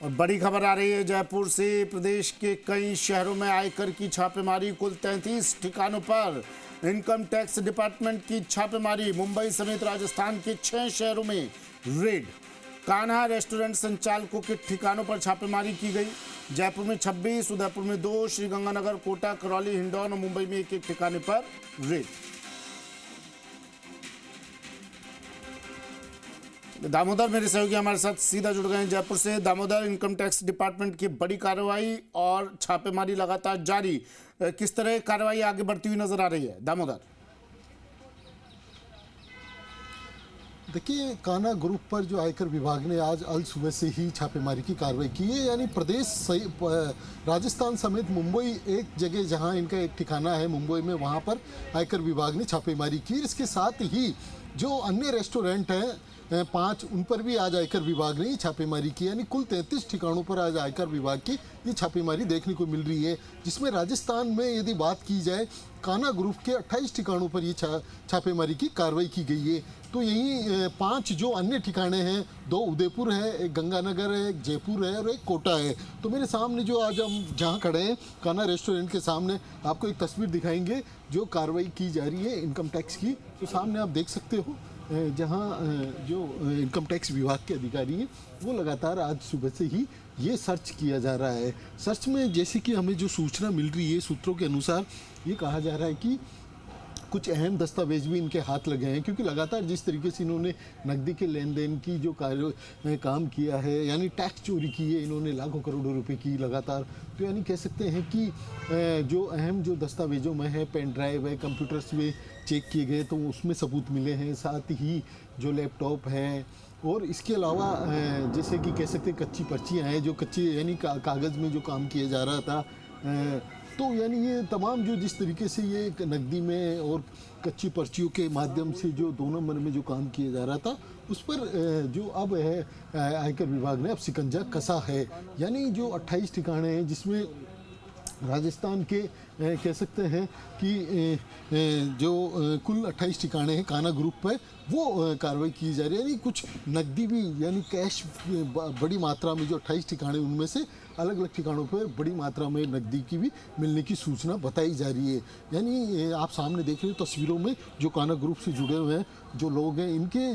और बड़ी खबर आ रही है जयपुर से। प्रदेश के कई शहरों में आयकर की छापेमारी, कुल 33 ठिकानों पर इनकम टैक्स डिपार्टमेंट की छापेमारी। मुंबई समेत राजस्थान के 6 शहरों में रेड। कान्हा रेस्टोरेंट संचालकों के ठिकानों पर छापेमारी की गई। जयपुर में 26, उदयपुर में 2, श्रीगंगानगर, कोटा, करौली, हिंडौन और मुंबई में एक ठिकाने पर रेड। दामोदर मेरे सहयोगी हमारे साथ सीधा जुड़ गए हैं जयपुर से। दामोदर, इनकम टैक्स डिपार्टमेंट की बड़ी कार्रवाई और छापेमारी लगातार जारी, किस तरह कार्रवाई आगे बढ़ती हुई नजर आ रही है दामोदर? देखिए, कान्हा ग्रुप पर जो आयकर विभाग ने आज अल सुबह से ही छापेमारी की कार्रवाई की है। यानी राजस्थान समेत मुंबई एक जगह जहां इनका एक ठिकाना है मुंबई में, वहां पर आयकर विभाग ने छापेमारी की। इसके साथ ही जो अन्य रेस्टोरेंट हैं 5, उन पर भी आज आयकर विभाग ने छापेमारी की। यानी कुल 33 ठिकानों पर आज आयकर विभाग की ये छापेमारी देखने को मिल रही है, जिसमें राजस्थान में यदि बात की जाए कान्हा ग्रुप के 28 ठिकानों पर ये छापेमारी की कार्रवाई की गई है। तो यही 5 जो अन्य ठिकाने हैं, 2 उदयपुर है, एक गंगानगर है, एक जयपुर है और एक कोटा है। तो मेरे सामने जो आज हम जहाँ खड़े हैं कान्हा रेस्टोरेंट के सामने, आपको एक तस्वीर दिखाएंगे जो कार्रवाई की जा रही है इनकम टैक्स की। तो सामने आप देख सकते हो जहाँ जो इनकम टैक्स विभाग के अधिकारी हैं वो लगातार आज सुबह से ही ये सर्च किया जा रहा है। सर्च में जैसे कि हमें जो सूचना मिल रही है, सूत्रों के अनुसार ये कहा जा रहा है कि कुछ अहम दस्तावेज भी इनके हाथ लगे हैं, क्योंकि लगातार जिस तरीके से इन्होंने नकदी के लेन देन की जो काम किया है, यानी टैक्स चोरी की है इन्होंने लाखों करोड़ों रुपए की लगातार। तो यानी कह सकते हैं कि जो अहम जो दस्तावेजों में है, पेन ड्राइव है, कंप्यूटर्स में चेक किए गए तो उसमें सबूत मिले हैं। साथ ही जो लैपटॉप हैं और इसके अलावा जैसे कि कह सकते हैं कच्ची पर्चियाँ हैं, जो कच्ची यानी कागज़ में जो काम किया जा रहा था। तो यानी ये तमाम जो जिस तरीके से ये नकदी में और कच्ची पर्चियों के माध्यम से जो 2 नंबर में जो काम किया जा रहा था, उस पर जो अब है आयकर विभाग ने अब शिकंजा कसा है। यानी जो 28 ठिकाने हैं जिसमें राजस्थान के कह सकते हैं कि जो कुल 28 ठिकाने हैं कान्हा ग्रुप पर, वो कार्रवाई की जा रही है। यानी कुछ नकदी भी, यानी कैश बड़ी मात्रा में जो 28 ठिकाने उनमें से अलग अलग ठिकानों पर बड़ी मात्रा में नकदी की भी मिलने की सूचना बताई जा रही है। यानी आप सामने देख रहे हो तस्वीरों में जो कान्हा ग्रुप से जुड़े हुए हैं जो लोग हैं, इनके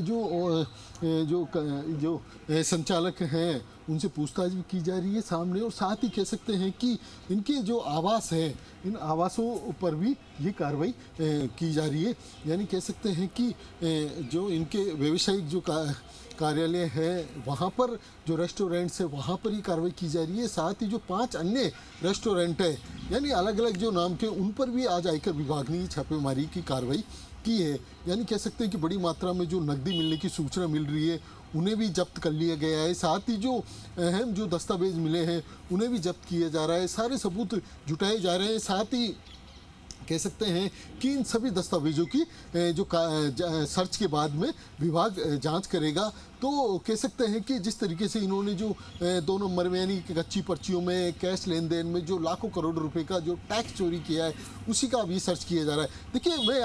जो संचालक हैं उनसे पूछताछ भी की जा रही है सामने। और साथ ही कह सकते हैं कि इनके जो आवास हैं, इन आवासों पर भी ये कार्रवाई की जा रही है। यानी कह सकते हैं कि जो इनके व्यावसायिक जो कार्यालय है वहाँ पर, जो रेस्टोरेंट्स है वहाँ पर ही कार्रवाई की जा रही है। साथ ही जो 5 अन्य रेस्टोरेंट है, यानी अलग अलग जो नाम के, उन पर भी आज आयकर विभाग ने छापेमारी की कार्रवाई की है। यानी कह सकते हैं कि बड़ी मात्रा में जो नकदी मिलने की सूचना मिल रही है उन्हें भी जब्त कर लिया गया है। साथ ही जो अहम जो दस्तावेज मिले हैं उन्हें भी जब्त किया जा रहा है, सारे सबूत जुटाए जा रहे हैं। साथ ही कह सकते हैं कि इन सभी दस्तावेजों की जो सर्च के बाद में विभाग जांच करेगा। तो कह सकते हैं कि जिस तरीके से इन्होंने जो 2 नंबर में यानी कच्ची पर्चियों में, कैश लेन देन में जो लाखों करोड़ रुपए का जो टैक्स चोरी किया है, उसी का अभी सर्च किया जा रहा है। देखिए, मैं